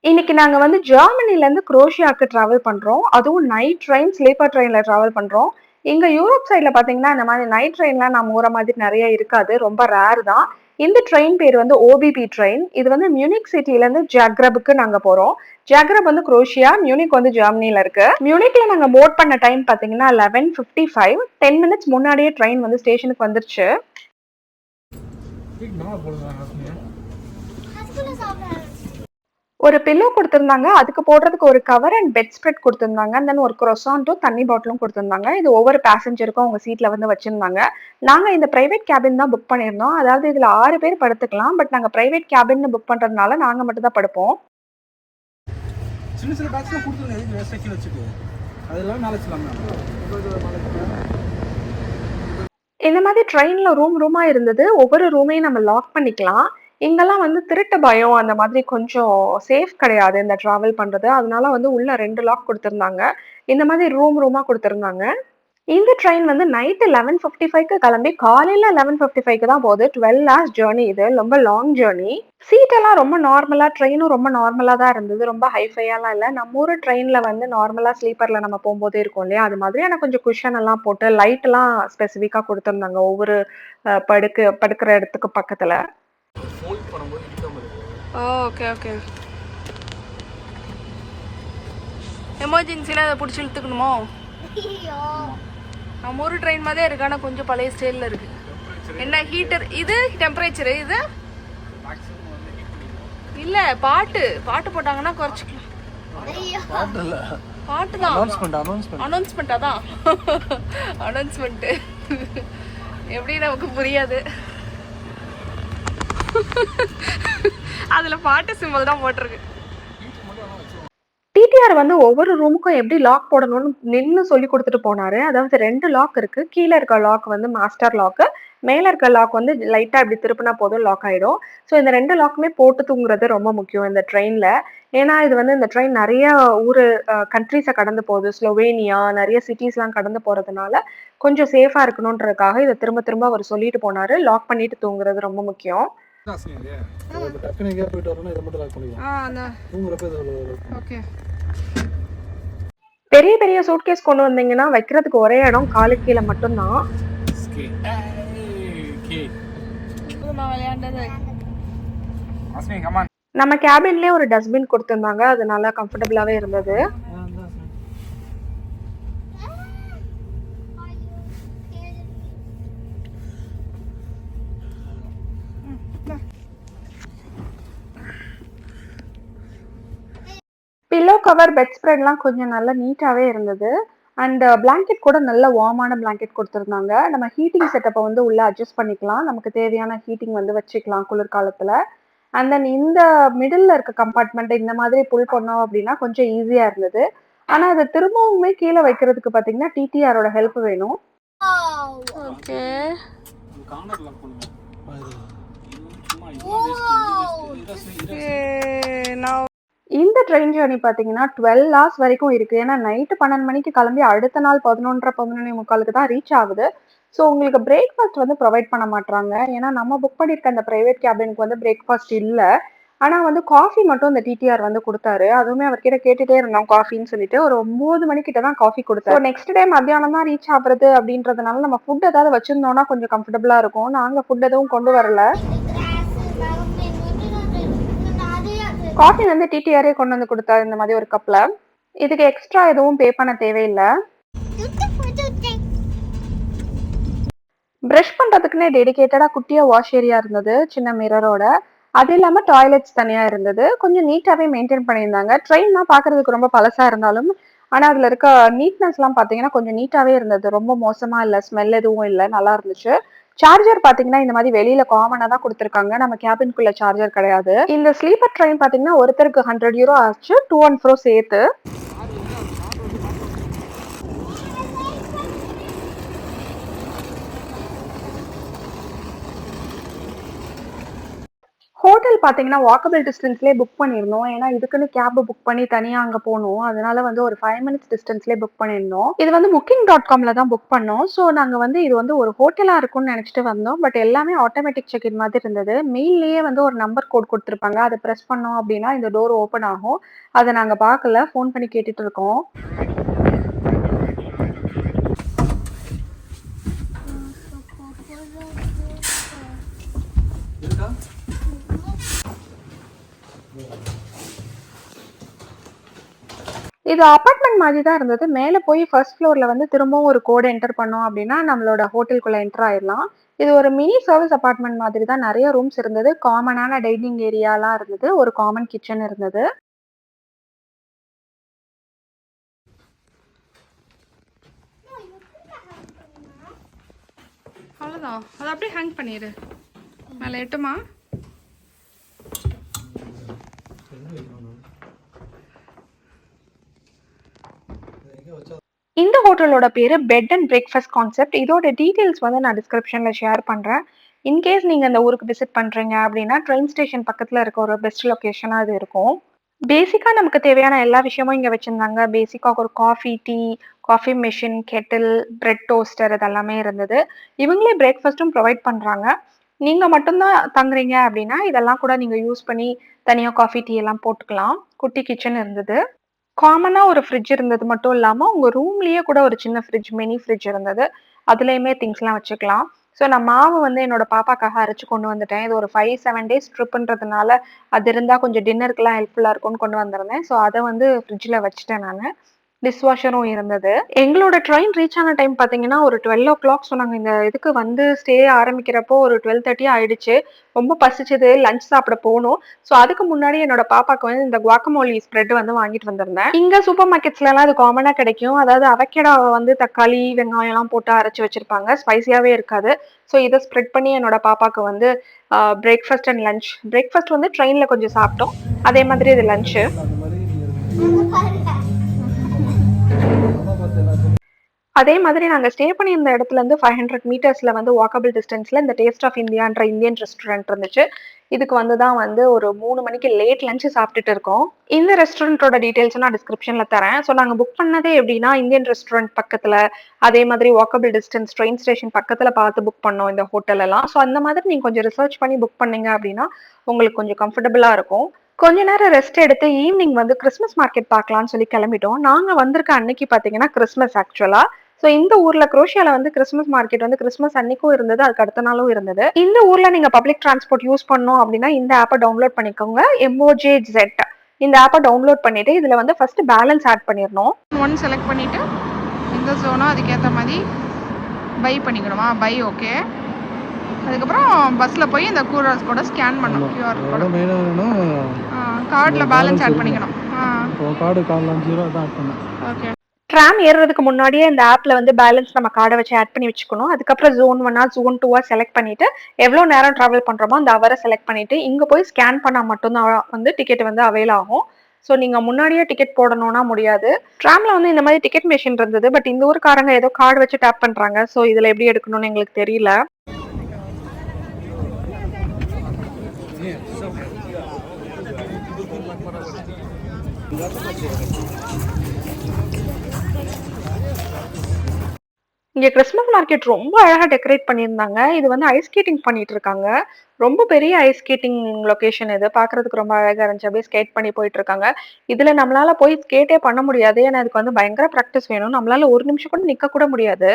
இன்னைக்கு நாங்க வந்து ஜெர்மனிலேருந்து குரோஷியாக்கு ட்ராவல் பண்றோம். அதுவும் நைட் ட்ரெயின், ஸ்லீப்பர் ட்ரெயின்ல ட்ராவல் பண்றோம். எங்க யூரோப் சைட்ல பார்த்தீங்கன்னா, இந்த மாரி நைட் ட்ரெயின்லாம் நம்ம ஊர மாதிரி நெறைய இருக்காது. ரொம்ப ரேர் தான். இந்த ட்ரெயின் பேர் வந்து ஓபிபி ட்ரெயின். இது வந்து மியூனிக் சிட்டிலேருந்து ஜாக்ரப்க்கு நாங்க போறோம். ஜாக்ரப் வந்து குரோஷியா, மியூனிக் வந்து ஜெர்மனில இருக்கு. மியூனிக்ல நாங்க போர்ட் பண்ண டைம் பார்த்தீங்கன்னா 11:55. 10 மினிட்ஸ் முன்னாடியே ட்ரெயின் வந்து ஸ்டேஷனுக்கு வந்துருச்சு. ஒரு பில்லோ குடுத்திருந்தாங்க. அதுக்கு போடுறதுக்கு ஒரு கவர் அண்ட் பெட் ஸ்ப்ரெட் குடுத்திருந்தாங்க. தென் ஒரு குரோசான்ட்டும், தண்ணி பாட்டிலும் குடுத்திருந்தாங்க. இது ஒவ்வொரு பேசஞ்சருக்கும் அவங்க சீட்ல வந்து வச்சிருந்தாங்க. நாங்க இந்த பிரைவேட் கேபின் தான் புக் பண்ணியிருந்தோம். அதாவது இதுல 6 பேர் படுத்துக்கலாம். பட் நாங்க பிரைவேட் கேபின்னு புக் பண்றதுனால நாங்க மட்டும் தான் படுப்போம். சின்ன சின்ன பாக்ஸ்லாம் கொடுத்துருங்க, எதுக்கு வேஸ்ட்டாக கீழே வச்சுட்டு அதெல்லாம் மேலே வச்சுலாமே. இந்த மாதிரி ட்ரெயின்ல ரூமா இருந்தது. ஒவ்வொரு ரூமையும் நம்ம லாக் பண்ணிக்கலாம். இங்கெல்லாம் வந்து திருட்டு பயம் அந்த மாதிரி கொஞ்சம் சேஃப் கிடையாது இந்த டிராவல் பண்றது. அதனால வந்து உள்ள 2 லாக் குடுத்திருந்தாங்க. இந்த மாதிரி ரூமா குடுத்திருந்தாங்க. இந்த ட்ரெயின் வந்து நைட் 11:55க்கு கிளம்பி காலையில 11:55க்கு தான் போகுது. 12 ஹார்ஸ் ஜர்னி இது. ரொம்ப லாங் ஜர்னி. சீட் எல்லாம் ரொம்ப நார்மலா ட்ரெயினும் ரொம்ப நார்மலா தான் இருந்தது. ரொம்ப ஹைஃபையாலாம் இல்ல. நம்ம ஊரு ட்ரெயின்ல வந்து நார்மலா ஸ்லீப்பர்ல நம்ம போம்போது இருக்கும் இல்லையா? அது மாதிரி ஆனா கொஞ்சம் குஷன் எல்லாம் போட்டு லைட்லாம் ஸ்பெசிஃபிக்கா குடுத்திருந்தாங்க. ஒவ்வொரு படுக்கிற இடத்துக்கு பக்கத்துல. Okay okay. எமர்ஜென்சில அதை பிடிச்சி இழுத்துக்கணுமோ? நம்ம ஒரு ட்ரெயின் மாதிரியே இருக்கு, ஆனால் கொஞ்சம் பழைய ஸ்டைலில் இருக்கு. என்ன ஹீட்டர் இது? டெம்பரேச்சரு இது இல்லை. பாட்டு போட்டாங்கன்னா குறைச்சிக்கலாம். பாட்டு தான். அனௌன்ஸ்மெண்ட் அதான். அனௌன்ஸ்மெண்ட்டு எப்படி நமக்கு புரியாது. அதுல பாட்டு சிம்பிள் தான் போட்டிருக்கு. டிடிஆர் வந்து ஒவ்வொரு ரூமுக்கும் எப்படி லாக் போடணும்னு நின்னு சொல்லி குடுத்துட்டு போனாரு. அதாவது 2 லாக் இருக்கு. கீழ இருக்க லாக் வந்து மாஸ்டர் லாக்கு. மேல இருக்க லாக் வந்து லைட்டா இப்படி திருப்புனா போதும் லாக் ஆயிடும். ஸோ இந்த 2 லாக்குமே போட்டு தூங்குறது ரொம்ப முக்கியம் இந்த ட்ரெயின்ல. ஏன்னா இது வந்து இந்த ட்ரெயின் நெறைய ஊரு கண்ட்ரீஸ கடந்து போகுது. ஸ்லோவேனியா நெறைய சிட்டீஸ்லாம் கடந்து போறதுனால, கொஞ்சம் சேஃபா இருக்கணுன்றதுக்காக இத திரும்ப திரும்ப அவரு சொல்லிட்டு போனாரு. லாக் பண்ணிட்டு தூங்குறது ரொம்ப முக்கியம். டக்குனு எங்கேயா போயிட்டு வரணும், இதை மட்டும் லாக் பண்ணிக்கலாம். தூங்குறப்ப ஓகே. பெரிய பெரிய சூட்கேஸ் கொண்டு வந்தீங்கன்னா வைக்கிறதுக்கு ஒரே இடம் காலுக்கு கீழே மட்டும்தான். நம்ம கேபின்லயே ஒரு டஸ்ட்பின் கொடுத்திருந்தாங்க. அது நல்லா கம்ஃபர்டபுளாவே இருந்தது. பில்லோ கவர், பெட் ஸ்ப்ரெட்லாம் கொஞ்சம் நல்லா நீட்டாவே இருந்தது. அண்ட் பிளாங்கெட் கூட நல்ல வார்மான பிளாங்கெட் கொடுத்துருந்தாங்க. நம்ம ஹீட்டிங் செட்டப்பை வந்து உள்ள அட்ஜஸ்ட் பண்ணிக்கலாம். நமக்கு தேவையான ஹீட்டிங் வந்து வச்சுக்கலாம் குளிர்காலத்துல. அண்ட் தென் இந்த மிடில்ல இருக்க கம்பார்ட்மெண்ட் இந்த மாதிரி புல் பண்ணோம் அப்படின்னா கொஞ்சம் ஈஸியா இருந்தது. ஆனா அதை திரும்பவுமே கீழே வைக்கிறதுக்கு பாத்தீங்கன்னா டிடிஆரோட ஹெல்ப் வேணும். ஓகே. இந்த ட்ரெயின் ஜர்னி பார்த்தீங்கன்னா 12 ஹார்ஸ் வரைக்கும் இருக்கு. ஏன்னா நைட்டு 12 மணிக்கு கிளம்பி அடுத்த நாள் 11:30 11:45 தான் ரீச் ஆகுது. ஸோ உங்களுக்கு பிரேக்ஃபாஸ்ட் வந்து ப்ரொவைட் பண்ண மாட்டாங்க. ஏன்னா நம்ம புக் பண்ணியிருக்க அந்த பிரைவேட் கேபினுக்கு வந்து பிரேக்ஃபாஸ்ட் இல்லை. ஆனால் வந்து காஃபி மட்டும் இந்த டிடிஆர் வந்து கொடுத்தாரு. அதுவுமே அவர்கிட்ட கேட்டுட்டே இருந்தோம் காஃபின்னு சொல்லிட்டு. ஒரு 9 மணிக்கிட்ட தான் காஃபி கொடுத்தாரு. நெக்ஸ்ட் டே மத்தியானம் தான் ரீச் ஆகுறது அப்படின்றதுனால நம்ம ஃபுட் ஏதாவது வச்சிருந்தோம்னா கொஞ்சம் கம்ஃபர்டபுளா இருக்கும். நாங்கள் ஃபுட் எதுவும் கொண்டு வரல. காஃபி வந்து டிடிஆரே கொண்டு வந்து கொடுத்தாரு இந்த மாதிரி ஒரு கப்ல. இதுக்கு எக்ஸ்ட்ரா எதுவும் பே பண்ண தேவையில்லை. பிரஷ் பண்றதுக்குன்னே டெடிகேட்டடா குட்டியா வாஷ் ஏரியா இருந்தது, சின்ன மிரரோட. அது இல்லாம டாய்லெட்ஸ் தனியா இருந்தது. கொஞ்சம் நீட்டாவே மெயின்டைன் பண்ணியிருந்தாங்க. ட்ரெயின் தான் பாக்குறதுக்கு ரொம்ப பழசா இருந்தாலும் ஆனா அதுல இருக்க நீட்னஸ் எல்லாம் பாத்தீங்கன்னா கொஞ்சம் நீட்டாவே இருந்தது. ரொம்ப மோசமா இல்ல, ஸ்மெல் எதுவும் இல்ல, நல்லா இருந்துச்சு. சார்ஜர் பாத்தீங்கன்னா இந்த மாதிரி வெளியில காமனா தான் கொடுத்துருக்காங்க. நம்ம கேபின்குள்ள சார்ஜர் கிடையாது. இந்த ஸ்லீப்பர் ட்ரெயின் பாத்தீங்கன்னா ஒருத்தருக்கு 100 யூரோ ஆச்சு, டூ அண்ட் ஃப்ரோ சேர்த்து. ஹோட்டல் பார்த்தீங்கன்னா வாக்கபிள் டிஸ்டன்ஸ்லேயே புக் பண்ணியிருந்தோம். ஏன்னா இதுக்குன்னு கேப் புக் பண்ணி தனியா அங்க போணும். அதனால வந்து ஒரு 5 மினிட்ஸ் டிஸ்டன்ஸ்லேயே புக் பண்ணியிருந்தோம். இது வந்து Booking.comல தான் புக் பண்ணோம். ஸோ நாங்க வந்து இது வந்து ஒரு ஹோட்டலா இருக்கும்னு நினைச்சிட்டு வந்தோம். பட் எல்லாமே ஆட்டோமேட்டிக் செக் இன் மாதிரி இருந்தது. மெயில்லயே வந்து ஒரு நம்பர் கோட் குடுத்துருப்பாங்க. அத பிரஸ் பண்ணோம் அப்படின்னா இந்த டோர் ஓப்பன் ஆகும். அத நாங்க பார்க்கல. ஃபோன் பண்ணி கேட்டுட்டு இருக்கோம். இருக்கா? இது அபார்ட்மெண்ட் மாதிரி தான் இருந்தது. மேல போய் ஃபர்ஸ்ட் ஃப்ளோர்ல வந்து திரும்பவும் ஒரு கோட் என்டர் பண்ணோம் அப்படின்னா நம்மளோட ஹோட்டலுக்குள்ள என்டர் ஆயிடலாம். இது ஒரு மினி சர்வீஸ் அபார்ட்மெண்ட் மாதிரி தான். நெறைய ரூம்ஸ் இருந்தது. காமனான டைனிங் ஏரியாலாம் இருந்தது. ஒரு காமன் கிச்சன் இருந்தது. அவ்வளோதான், அதை அப்படியே ஹேங் பண்ணிடு. மேலே எட்டுமா? இந்த ஹோட்டலோட பேரு பெட் அண்ட் பிரேக்ஃபாஸ்ட் கான்செப்ட். இதோட டீடைல்ஸ் வந்து நான் டிஸ்கிரிப்ஷன்ல ஷேர் பண்றேன். இன்கேஸ் நீங்க இந்த ஊருக்கு விசிட் பண்றீங்க அப்படின்னா ட்ரெயின் ஸ்டேஷன் பக்கத்துல இருக்க ஒரு பெஸ்ட் லொகேஷனா அது இருக்கும். பேசிக்கா நமக்கு தேவையான எல்லா விஷயமும் இங்க வச்சிருந்தாங்க. பேசிக்கா ஒரு coffee, tea, coffee machine, Kettle, bread toaster இது எல்லாமே இருந்தது. இவங்களே பிரேக்ஃபாஸ்ட்டும் ப்ரொவைட் பண்றாங்க. நீங்க மட்டும்தான் தங்குறீங்க அப்படின்னா இதெல்லாம் கூட நீங்க யூஸ் பண்ணி தனியா காஃபி, டீ எல்லாம் போட்டுக்கலாம். குட்டி கிச்சன் இருந்தது. காமனா ஒரு ஃப்ரிட்ஜ் இருந்தது மட்டும் இல்லாம, உங்க ரூம்லயே கூட ஒரு சின்ன ஃப்ரிட்ஜ், மினி ஃப்ரிட்ஜ் இருந்தது. அதுலயுமே திங்ஸ்லாம் வச்சுக்கலாம். ஸோ நான் மாவு வந்து என்னோட பாப்பாக்காக அரைச்சு கொண்டு வந்துட்டேன். இது ஒரு 5, 7 டேஸ் ட்ரிப்புன்றதுனால, அது இருந்தா கொஞ்சம் டின்னருக்குலாம் ஹெல்ப்ஃபுல்லா இருக்கும்னு கொண்டு வந்திருந்தேன். ஸோ அத வந்து ஃப்ரிட்ஜ்ல வச்சுட்டேன் நானு. டிஷ் வாஷரும் இருந்தது. எங்களோட ட்ரெயின் ரீச் ஆன டைம் பார்த்தீங்கன்னா, ஒரு 12:00 சொன்னாங்க. இந்த இதுக்கு வந்து ஸ்டே ஆரம்பிக்கிறப்போ ஒரு 12:30 ஆயிடுச்சு. ரொம்ப பசிச்சது. லஞ்ச் சாப்பிட போனோம். ஸோ அதுக்கு முன்னாடி என்னோட பாப்பாக்கு வந்து இந்த குவாக்கமோலி ஸ்ப்ரெட் வந்து வாங்கிட்டு வந்திருந்தேன். இங்க சூப்பர் மார்க்கெட்ஸ்லலாம் அது காமனா கிடைக்கும். அதாவது அவகேடாவ வந்து தக்காளி, வெங்காயம்லாம் போட்டு அரைச்சு வச்சிருப்பாங்க. ஸ்பைசியாவே இருக்காது. ஸோ இத ஸ்ப்ரெட் பண்ணி என்னோட பாப்பாக்கு வந்து பிரேக்ஃபாஸ்ட் அண்ட் லஞ்ச். பிரேக்ஃபாஸ்ட் வந்து ட்ரெயின்ல கொஞ்சம் சாப்பிட்டோம். அதே மாதிரி இது லஞ்ச்சு. அந்த மாதிரி அம்மா பார்த்து எல்லாத்தையும் அதே மாதிரி நாங்க ஸ்டே பண்ணியிருந்த இடத்துலேருந்து 500 மீட்டர்ஸ்ல வந்து வாக்கபிள் டிஸ்டன்ஸ்ல இந்த டேஸ்ட் ஆஃப் இந்தியான்ற இந்தியன் ரெஸ்டாரண்ட் இருந்துச்சு. இதுக்கு வந்து தான் வந்து ஒரு 3 மணிக்கு லேட் லஞ்ச் சாப்பிட்டுட்டு இருக்கோம். இந்த ரெஸ்டாரண்ட்டோட டீடைல்ஸ் நான் டிஸ்கிரிப்ஷன்ல தரேன். ஸோ நாங்க புக் பண்ணதே எப்படின்னா இந்தியன் ரெஸ்டாரண்ட் பக்கத்துல, அதே மாதிரி வாக்கபிள் டிஸ்டன்ஸ் ட்ரெயின் ஸ்டேஷன் பக்கத்துல பார்த்து புக் பண்ணோம் இந்த ஹோட்டல் எல்லாம். ஸோ அந்த மாதிரி நீங்க கொஞ்சம் ரிசர்ச் பண்ணி புக் பண்ணீங்க அப்படின்னா உங்களுக்கு கொஞ்சம் கம்ஃபர்டபுளா இருக்கும். கொஞ்ச நேரம் ரெஸ்ட் எடுத்து ஈவினிங் வந்து கிறிஸ்மஸ் மார்க்கெட் பார்க்கலாம்னு சொல்லி கிளம்பிட்டோம். நாங்க வந்திருக்க அன்னைக்கு பாத்தீங்கன்னா கிறிஸ்மஸ் ஆக்சுவலா. ஸோ இந்த ஊர்ல குரோஷியால வந்து கிறிஸ்மஸ் மார்க்கெட் வந்து கிறிஸ்மஸ் அன்னைக்கும் இருந்தது, அதுக்கு அடுத்த நாளும் இருந்தது. இந்த ஊர்ல நீங்க பப்ளிக் டிரான்ஸ்போர்ட் யூஸ் பண்ணணும் அப்படின்னா இந்த ஆப்பை டவுன்லோட் பண்ணிக்கோங்க. MOJZ இந்த ஆப்பை டவுன்லோட் பண்ணிட்டு இதுல வந்து ஃபர்ஸ்ட் பேலன்ஸ் ஆட் பண்ணிடணும். ஒன் செலக்ட் பண்ணிவிட்டு எந்த ஜோனோ அதுக்கேற்ற மாதிரி பை பண்ணிக்கணுமா? By okay. அதுக்கப்புறம் பஸ்ஸில் போய் இந்த QR கோடை ஸ்கேன் பண்ணணும். QR கோடை மெயினாக வேணும். கார்டில் பேலன்ஸ் ஆட் பண்ணிக்கணும். கார்டு கார்டெலாம் 0 தான் ஆட் பண்ணேன். ஓகே. ட்ராம் ஏறுறதுக்கு முன்னாடியே இந்த ஆப்ல வந்து பேலன்ஸ் நம்ம கார்டை வச்சு ஆட் பண்ணி வச்சுக்கணும். அதுக்கப்புறம் ஜோன் 1 ஜோன் 2 செலக்ட் பண்ணிட்டு எவ்வளோ நேரம் டிராவல் பண்றோமோ அந்த அவரை செலக்ட் பண்ணிட்டு இங்க போய் ஸ்கேன் பண்ணா மட்டும்தான் வந்து டிக்கெட் வந்து அவைல் ஆகும். ஸோ நீங்க முன்னாடியே டிக்கெட் போடணும்னா முடியாது. ட்ராம்ல வந்து இந்த மாதிரி டிக்கெட் மிஷின் இருந்தது. பட் இந்த ஊருக்காரங்க ஏதோ கார்டு வச்சு டேப் பண்றாங்க. ஸோ இதுல எப்படி எடுக்கணும்னு எங்களுக்கு தெரியல. இங்க கிறிஸ்மஸ் மார்க்கெட் ரொம்ப அழகா டெக்கரேட் பண்ணியிருந்தாங்க. இது வந்து ஐஸ் ஸ்கேட்டிங் பண்ணிட்டு இருக்காங்க. ரொம்ப பெரிய ஐஸ் ஸ்கேட்டிங் லொகேஷன் இது. பார்க்கறதுக்கு ரொம்ப அழகா இருந்துச்சு. அப்படியே ஸ்கேட் பண்ணி போயிட்டு இருக்காங்க. இதுல நம்மளால போய் ஸ்கேட்டே பண்ண முடியாது. ஏன்னா அதுக்கு வந்து பயங்கர பிராக்டிஸ் வேணும். நம்மளால ஒரு நிமிஷம் கூட நிக்க கூட முடியாது.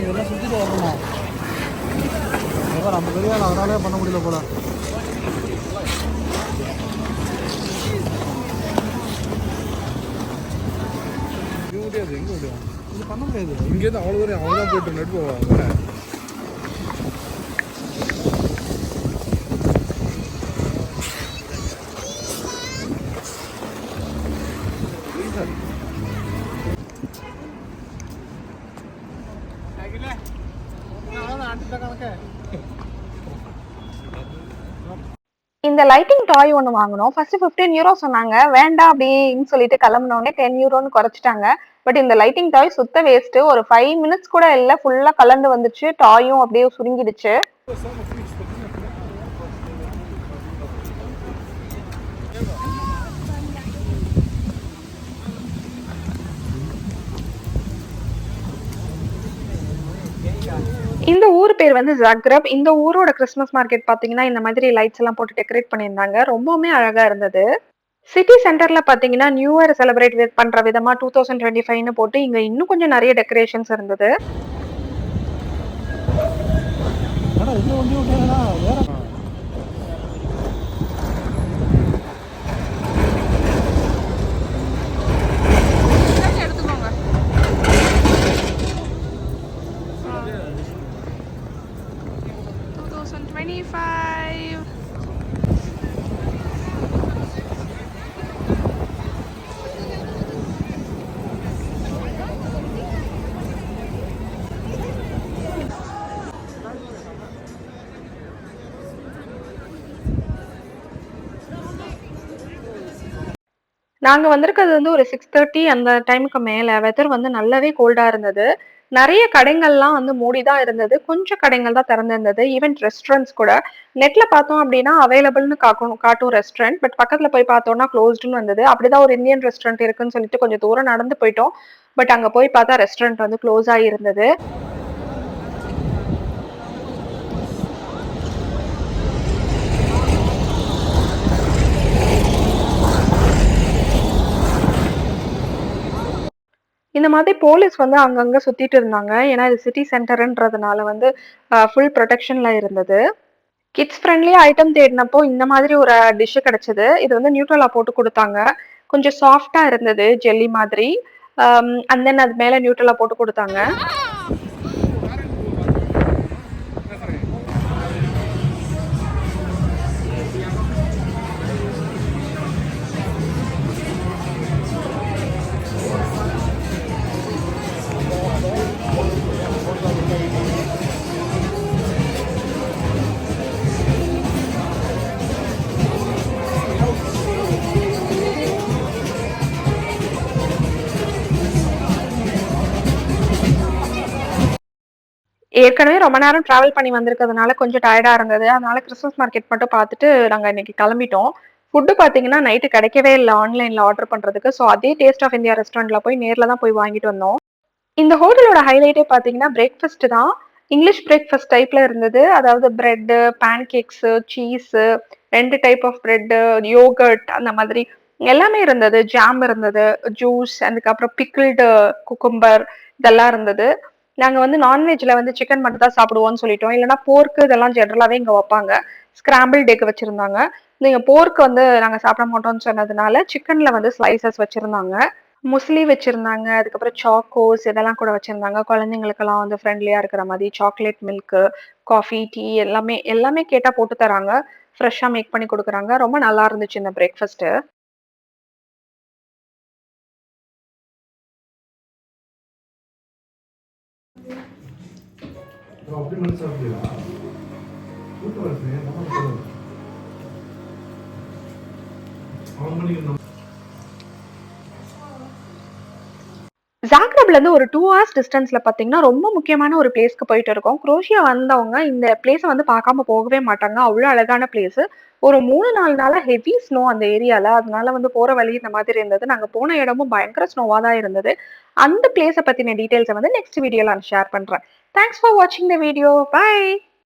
இதெல்லாம் சுற்றிட்டு வரணும். நம்ம பெரிய ஆள் அதனாலே பண்ண முடியல போல. முடியாது, எங்க முடியும், இது பண்ண முடியாது. இங்கேருந்து அவ்வளோ தூரம் அவங்க தான் போயிட்டு நட்டு போவாங்க. இந்த லைட்டிங் டாய் ஒன்று வாங்கினோம். ஃபர்ஸ்ட் 15 யூரோ சொன்னாங்க. வேண்டாம் அப்படின்னு சொல்லிட்டு கிளம்பினோடனே 10 யூரோன்னு குறைச்சிட்டாங்க. பட் இந்த லைட்டிங் டாய் சுத்த வேஸ்ட். ஒரு 5 மினிட்ஸ் கூட இல்லை, ஃபுல்லா கலந்து வந்துச்சு. டாயும் அப்படியே சுருங்கிடுச்சு. இந்த ஊர் பேர் வந்து ஜாக்ரப். இந்த ஊரோட கிறிஸ்மஸ் மார்க்கெட் பாத்தீங்கன்னா இந்த மாதிரி லைட்ஸ் எல்லாம் போட்டு டெக்கரேட் பண்ணியிருந்தாங்க. ரொம்பவுமே அழகா இருந்தது. சிட்டி சென்டர்ல பாத்தீங்கன்னா நியூ இயர் செலிப்ரேட் பண்ற விதமா 2025ன்னு போட்டு இங்க இன்னும் கொஞ்சம் நிறைய டெக்கரேஷன்ஸ் இருந்தது. எடுத்துக்கோங்க. நாங்க வந்திருக்கிறது வந்து ஒரு 6:30 அந்த டைமுக்கு மேல. வெதர் வந்து நல்லாவே கோல்டா இருந்தது. நிறைய கடைகள்லாம் வந்து மூடிதான் இருந்தது. கொஞ்சம் கடைகள் தான் திறந்திருந்தது. ஈவன் ரெஸ்டாரண்ட்ஸ் கூட. நெட்ல பார்த்தோம் அப்படின்னா அவைலபிள்னு காட்டும் ரெஸ்டாரண்ட். பட் பக்கத்துல போய் பார்த்தோம்னா க்ளோஸ்டுன்னு வந்தது. அப்படிதான் ஒரு இந்தியன் ரெஸ்டாரண்ட் இருக்குன்னு சொல்லிட்டு கொஞ்சம் தூரம் நடந்து போயிட்டோம். பட் அங்க போய் பார்த்தா ரெஸ்டாரண்ட் வந்து க்ளோஸ் ஆகி இருந்தது. இந்த மாதிரி போலீஸ் வந்து அங்கங்க சுத்திட்டு இருந்தாங்க. ஏன்னா இது சிட்டி சென்டர்ன்றதுனால வந்து ஃபுல் ப்ரொடெக்ஷன்ல இருந்தது. கிட்ஸ் ஃப்ரெண்ட்லியா ஐட்டம் தேடினப்போ இந்த மாதிரி ஒரு டிஷ் கிடைச்சது. இது வந்து நியூட்ரலா போட்டு கொடுத்தாங்க. கொஞ்சம் சாஃப்டா இருந்தது, ஜெல்லி மாதிரி. அண்ட் தென் அது மேல நியூட்ரலா போட்டு கொடுத்தாங்க. ஏற்கனவே ரொம்ப நேரம் டிராவல் பண்ணி வந்திருக்கிறதுனால கொஞ்சம் டயர்டா இருந்தது. அதனால கிறிஸ்மஸ் மார்க்கெட் மட்டும் பார்த்துட்டு நாங்க இன்னைக்கு கிளம்பிட்டோம். ஃபுட்டு பார்த்தீங்கன்னா நைட்டு கிடைக்கவே இல்லை ஆன்லைன்ல ஆர்டர் பண்றதுக்கு. ஸோ அதே டேஸ்ட் ஆஃப் இந்தியா ரெஸ்டாரண்ட்ல போய் நேர்ல தான் போய் வாங்கிட்டு வந்தோம். இந்த ஹோட்டலோட ஹைலைட்டே பார்த்தீங்கன்னா பிரேக்ஃபாஸ்ட் தான். இங்கிலீஷ் பிரேக்ஃபாஸ்ட் டைப்ல இருந்தது. அதாவது bread, pancakes, cheese, 2 type of bread, yogurt அந்த மாதிரி எல்லாமே இருந்தது. ஜாம் இருந்தது, ஜூஸ், அதுக்கப்புறம் பிக்கிள்டு குக்கும்பர் இதெல்லாம் இருந்தது. நாங்க வந்து நான்வெஜ்ல வந்து சிக்கன் மட்டும் தான் சாப்பிடுவோம்னு சொல்லிட்டோம். இல்லைன்னா போர்க்கு இதெல்லாம் ஜென்ரலாவே இங்க வைப்பாங்க. ஸ்கிராம்பிள் எக் வச்சிருந்தாங்க. நீங்க போர்க் வந்து நாங்க சாப்பிட மாட்டோம்னு சொன்னதுனால சிக்கன்ல வந்து ஸ்லைசஸ் வச்சிருந்தாங்க. முஸ்லி வச்சிருந்தாங்க. அதுக்கப்புறம் சாக்கோஸ் இதெல்லாம் கூட வச்சிருந்தாங்க. குழந்தைங்களுக்கெல்லாம் வந்து ஃப்ரெண்ட்லியா இருக்கிற மாதிரி சாக்லேட் மில்க், காஃபி, டீ எல்லாமே எல்லாமே கேட்டா போட்டு தராங்க. ஃப்ரெஷ்ஷா மேக் பண்ணி கொடுக்குறாங்க. ரொம்ப நல்லா இருந்துச்சு இந்த பிரேக்ஃபாஸ்ட். அப்படி மட்டும் சாப்பிடுவா கூட்டம் வருது அவங்க ஜாக்ரப்ல இருந்து ஒரு 2 hours டிஸ்டன்ஸ்ல பாத்தீங்கன்னா ரொம்ப முக்கியமான ஒரு பிளேஸ்க்கு போயிட்டு இருக்கோம். குரோஷியா வந்தவங்க இந்த பிளேஸை வந்து பார்க்காம போகவே மாட்டாங்க. அவ்வளோ அழகான பிளேஸ். ஒரு 3-4 நாளா ஹெவி ஸ்னோ அந்த ஏரியால. அதனால வந்து போற வழி இந்த மாதிரி இருந்தது. நாங்க போன இடமும் பயங்கர ஸ்னோவா தான் இருந்தது. அந்த பிளேஸை பத்தின டீடைல்ஸை வந்து நெக்ஸ்ட் வீடியோல நான் ஷேர் பண்றேன். தேங்க்ஸ் ஃபார் வாட்சிங் த வீடியோ. பை.